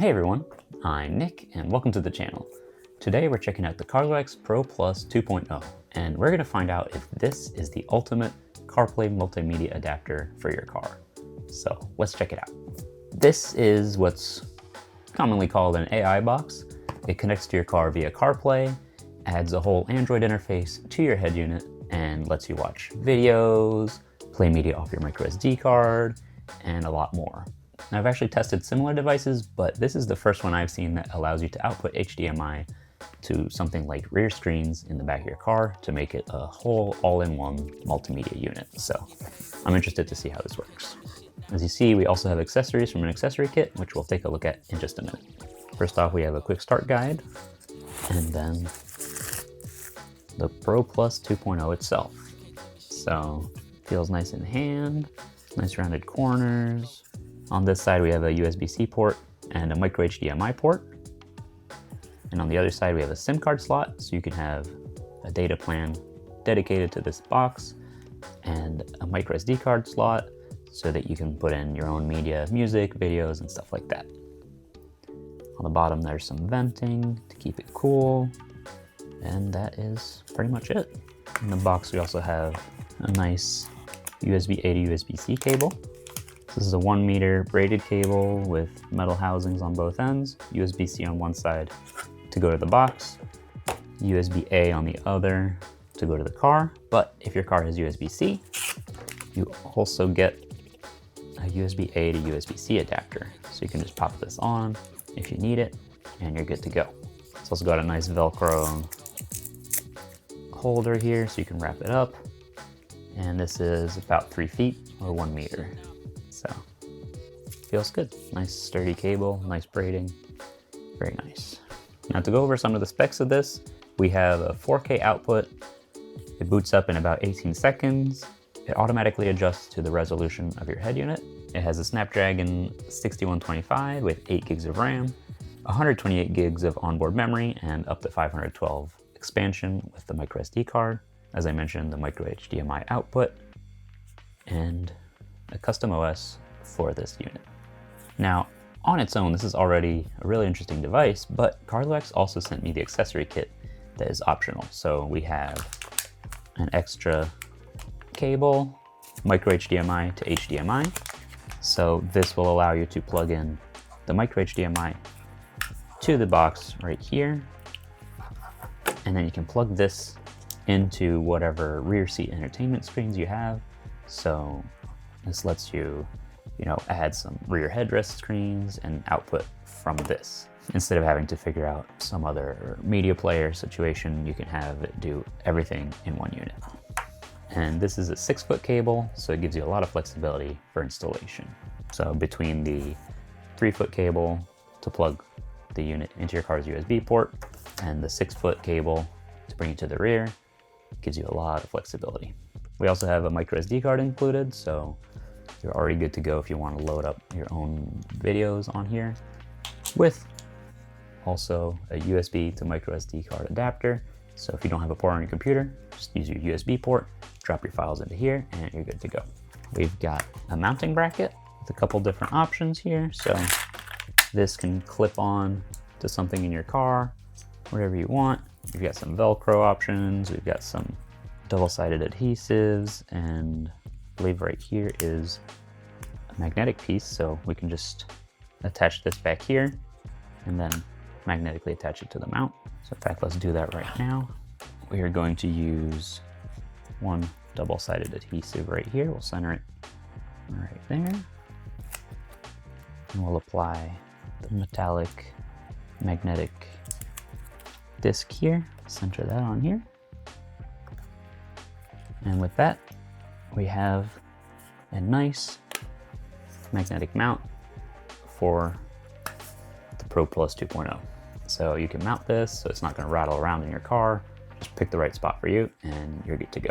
Hey everyone, I'm Nick and welcome to the channel. Today we're checking out the Carluex Pro Plus 2.0 and we're going to find out if this is the ultimate CarPlay multimedia adapter for your car. So let's check it out. This is what's commonly called an AI box. It connects to your car via CarPlay, adds a whole Android interface to your head unit, and lets you watch videos, play media off your microSD card, and a lot more. Now, I've actually tested similar devices, but this is the first one I've seen that allows you to output HDMI to something like rear screens in the back of your car to make it a whole all-in-one multimedia unit. So I'm interested to see how this works. As you see, we also have accessories from an accessory kit, which we'll take a look at in just a minute. First off, we have a quick start guide, and then the Pro Plus 2.0 itself. So feels nice in hand, nice rounded corners. On this side, we have a USB-C port and a micro HDMI port. And on the other side, we have a SIM card slot, so you can have a data plan dedicated to this box, and a micro SD card slot so that you can put in your own media, music, videos, and stuff like that. On the bottom, there's some venting to keep it cool. And that is pretty much it. In the box, we also have a nice USB-A to USB-C cable. This is a 1 meter braided cable with metal housings on both ends, USB-C on one side to go to the box, USB-A on the other to go to the car. But if your car has USB-C, you also get a USB-A to USB-C adapter. So you can just pop this on if you need it, and you're good to go. It's also got a nice Velcro holder here so you can wrap it up. And this is about 3 feet or 1 meter. So feels good. Nice sturdy cable, nice braiding, very nice. Now to go over some of the specs of this, we have a 4K output. It boots up in about 18 seconds. It automatically adjusts to the resolution of your head unit. It has a Snapdragon 6125 with 8 gigs of RAM, 128 gigs of onboard memory, and up to 512 expansion with the microSD card. As I mentioned, the micro HDMI output, and a custom OS for this unit. Now, on its own, this is already a really interesting device, but Carluex also sent me the accessory kit that is optional. So we have an extra cable, micro HDMI to HDMI. So this will allow you to plug in the micro HDMI to the box right here. And then you can plug this into whatever rear seat entertainment screens you have. So this lets you, add some rear headrest screens and output from this. Instead of having to figure out some other media player situation, you can have it do everything in one unit. And this is a 6-foot cable, so it gives you a lot of flexibility for installation. So between the 3-foot cable to plug the unit into your car's USB port and the 6-foot cable to bring it to the rear, gives you a lot of flexibility. We also have a micro SD card included, so you're already good to go if you want to load up your own videos on here, with also a USB to micro SD card adapter. So if you don't have a port on your computer, just use your USB port, drop your files into here, and you're good to go. We've got a mounting bracket with a couple different options here. So this can clip on to something in your car, whatever you want. We've got some Velcro options, we've got some double-sided adhesives, and I believe right here is a magnetic piece, so we can just attach this back here and then magnetically attach it to the mount. So in fact, let's do that right now. We are going to use one double-sided adhesive right here. We'll center it right there. And we'll apply the metallic magnetic disc here, center that on here. And with that, we have a nice magnetic mount for the Pro Plus 2.0. So you can mount this so it's not going to rattle around in your car. Just pick the right spot for you and you're good to go.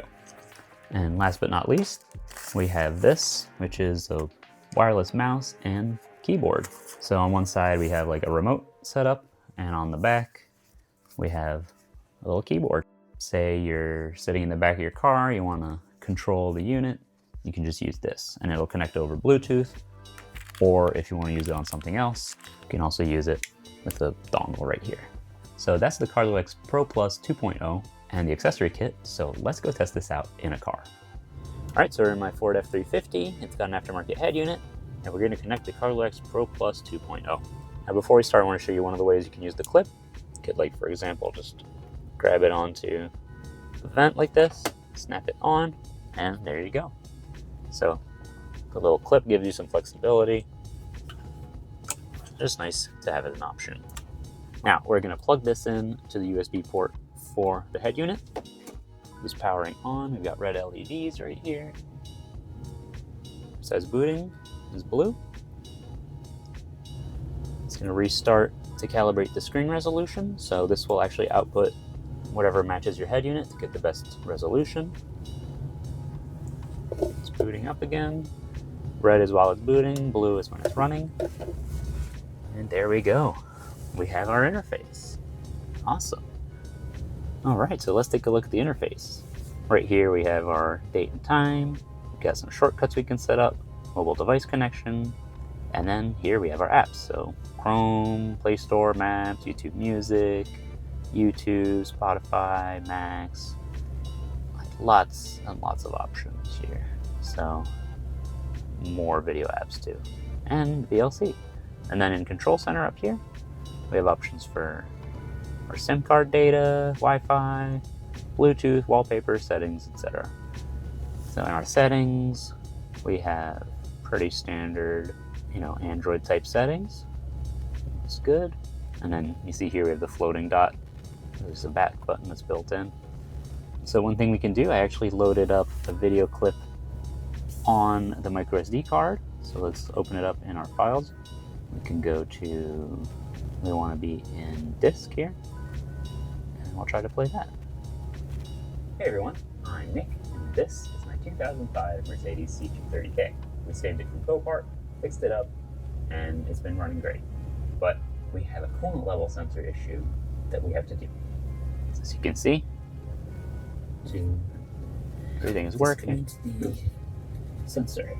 And last but not least, we have this, which is a wireless mouse and keyboard. So on one side we have like a remote setup, and on the back we have a little keyboard. Say you're sitting in the back of your car, you want to control the unit, you can just use this and it'll connect over Bluetooth or if you want to use it on something else, you can also use it with the dongle right here. So that's the Carluex Pro Plus 2.0 and the accessory kit, so let's go test this out in a car. All right, so we're in my Ford F-350. It's got an aftermarket head unit, and we're going to connect the Carluex Pro Plus 2.0. Now before we start, I want to show you one of the ways you can use the clip. You could, like, for example, just grab it onto the vent like this, snap it on, and there you go. So the little clip gives you some flexibility. Just nice to have as an option. Now we're going to plug this in to the USB port for the head unit. It's powering on. We've got red LEDs right here. It says booting is blue. It's going to restart to calibrate the screen resolution. So this will actually output whatever matches your head unit to get the best resolution. It's booting up again. Red is while it's booting, blue is when it's running. And there we go. We have our interface. Awesome. All right, so let's take a look at the interface. Right here we have our date and time. We've got some shortcuts we can set up, mobile device connection, and then here we have our apps. So Chrome, Play Store, Maps, YouTube Music, YouTube, Spotify, Max. Lots and lots of options here. So more video apps too, and VLC. And then in Control Center up here, we have options for our SIM card data, Wi-Fi, Bluetooth, wallpaper, settings, etc. So in our settings, we have pretty standard, Android type settings. It's good. And then you see here we have the floating dot. There's a back button that's built in. So one thing we can do, I actually loaded up a video clip on the microSD card. So let's open it up in our files. We can go to, we want to be in disk here, and we'll try to play that. Hey everyone, I'm Nick, and this is my 2005 Mercedes C230K. We saved it from Copart, fixed it up, and it's been running great. But we have a coolant level sensor issue that we have to do. As you can see, everything is working. The sensor.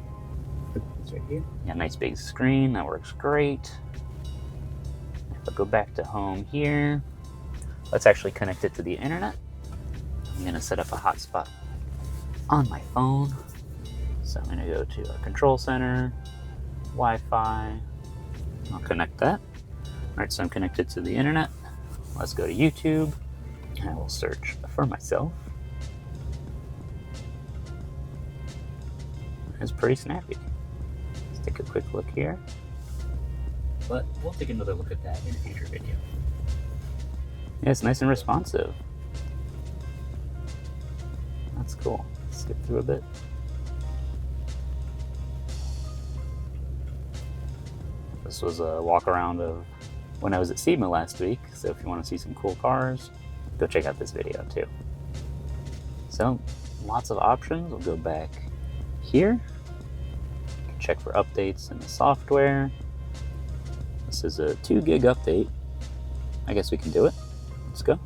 It's right here. Yeah, nice big screen, that works great. If I go back to home here, let's actually connect it to the internet. I'm gonna set up a hotspot on my phone. So I'm gonna go to our control center, Wi-Fi, I'll connect that. All right, so I'm connected to the internet. Let's go to YouTube, and I will search for myself. It's pretty snappy. Let's take a quick look here. But we'll take another look at that in a future video. Yeah, it's nice and responsive. That's cool. Let's skip through a bit. This was a walk around of when I was at SEMA last week, so if you want to see some cool cars, go check out this video too. So, lots of options. We'll go back here. Check for updates in the software. This is a 2 gig update. I guess we can do it. Let's go.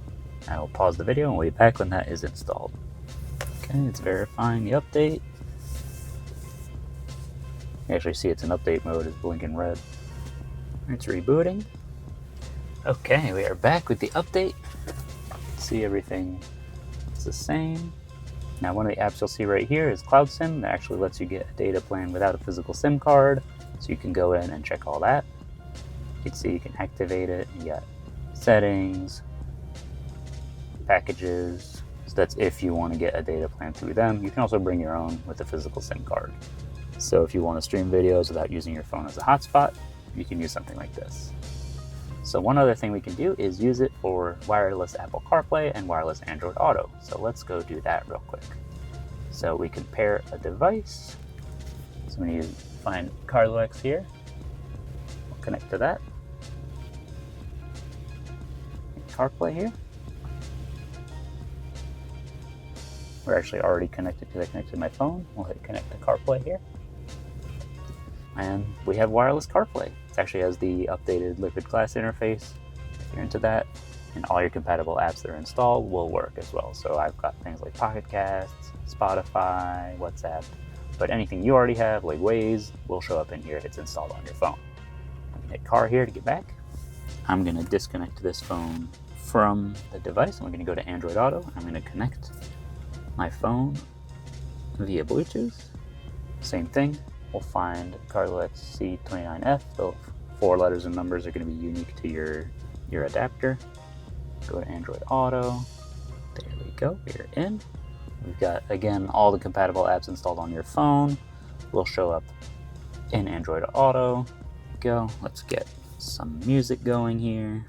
I will pause the video and we'll be back when that is installed. Okay, it's verifying the update. You actually see it's in update mode, it's blinking red. It's rebooting. Okay, we are back with the update. See, everything is the same. Now, one of the apps you'll see right here is Cloud SIM. That actually lets you get a data plan without a physical SIM card. So you can go in and check all that. You can see you can activate it. You got settings, packages. So that's if you want to get a data plan through them. You can also bring your own with a physical SIM card. So if you want to stream videos without using your phone as a hotspot, you can use something like this. So one other thing we can do is use it for wireless Apple CarPlay and wireless Android Auto. So let's go do that real quick. So we can pair a device. So when you find Carluex here, we'll connect to that. CarPlay here. We're actually already connected because I connected my phone. We'll hit connect to CarPlay here. And we have wireless CarPlay. It actually has the updated liquid glass interface. If you're into that, and all your compatible apps that are installed will work as well. So I've got things like Pocket Casts, Spotify, WhatsApp, but anything you already have, like Waze, will show up in here if it's installed on your phone. I'm gonna hit car here to get back. I'm gonna disconnect this phone from the device. I'm gonna go to Android Auto. I'm gonna connect my phone via Bluetooth. Same thing, we'll find Carluex C29F. The 4 letters and numbers are gonna be unique to your adapter. Go to Android Auto. There we go, we're in. We've got, again, all the compatible apps installed on your phone will show up in Android Auto. Go, let's get some music going here.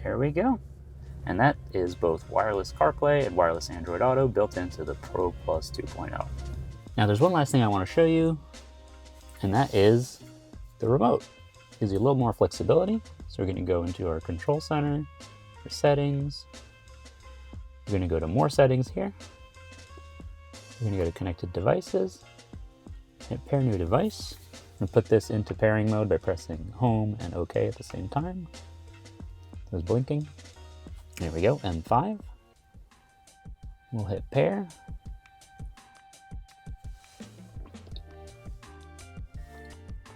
There we go. And that is both wireless CarPlay and wireless Android Auto built into the Pro Plus 2.0. Now there's one last thing I want to show you, and that is the remote. Gives you a little more flexibility. So we're going to go into our control center, our settings. We're going to go to more settings here. We're going to go to connected devices, hit pair new device. I'm going to put this into pairing mode by pressing home and OK at the same time. It was blinking. There we go, M5. We'll hit pair.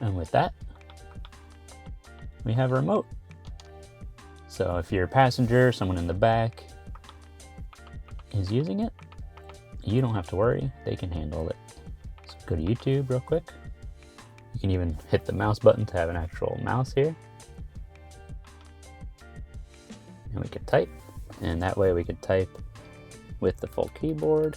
And with that, we have a remote. So if you're a passenger, someone in the back is using it, you don't have to worry, they can handle it. So go to YouTube real quick. You can even hit the mouse button to have an actual mouse here. And we can type, and that way we can type with the full keyboard.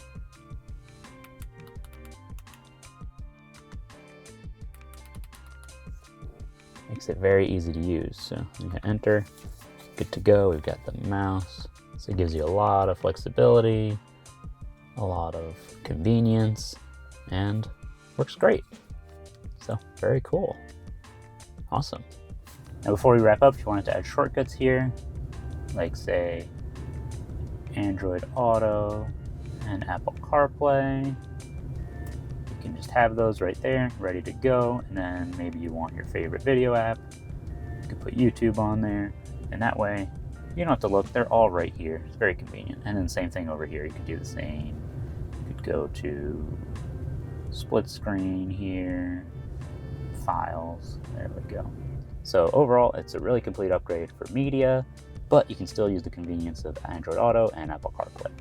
Makes it very easy to use. So you hit enter, good to go. We've got the mouse. So it gives you a lot of flexibility, a lot of convenience, and works great. So very cool. Awesome. Now before we wrap up, if you wanted to add shortcuts here, like say Android Auto and Apple CarPlay, you can just have those right there, ready to go. And then maybe you want your favorite video app, you can put YouTube on there, and that way you don't have to look, they're all right here. It's very convenient. And then same thing over here, you could do the same. You could go to split screen here, files, there we go. So overall, it's a really complete upgrade for media, but you can still use the convenience of Android Auto and Apple CarPlay.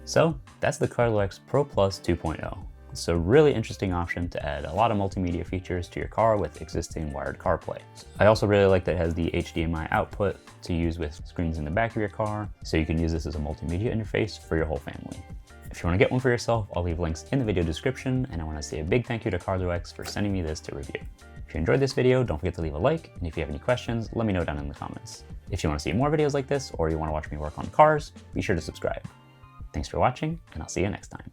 So that's the Carluex Pro Plus 2.0. It's a really interesting option to add a lot of multimedia features to your car with existing wired CarPlay. I also really like that it has the HDMI output to use with screens in the back of your car, so you can use this as a multimedia interface for your whole family. If you want to get one for yourself, I'll leave links in the video description, and I want to say a big thank you to Carluex for sending me this to review. If you enjoyed this video, don't forget to leave a like, and if you have any questions, let me know down in the comments. If you want to see more videos like this, or you want to watch me work on cars, be sure to subscribe. Thanks for watching, and I'll see you next time.